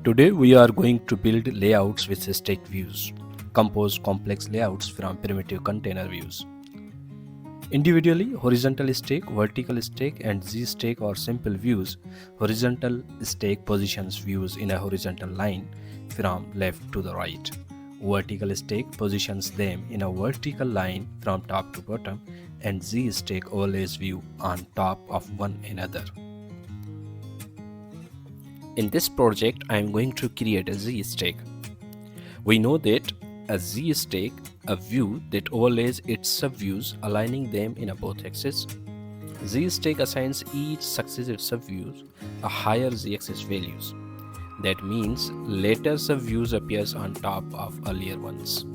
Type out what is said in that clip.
Today we are going to build layouts with stack views, compose complex layouts from primitive container views. Individually, horizontal stack, vertical stack, and ZStack are simple views. Horizontal stack positions views in a horizontal line from left to the right. Vertical stack positions them in a vertical line from top to bottom, and ZStack overlays view on top of one another. In this project, I am going to create a ZStack. We know that a ZStack, a view that overlays its subviews, aligning them in both axes. ZStack assigns each successive subviews a higher z-axis values. That means later subviews appears on top of earlier ones.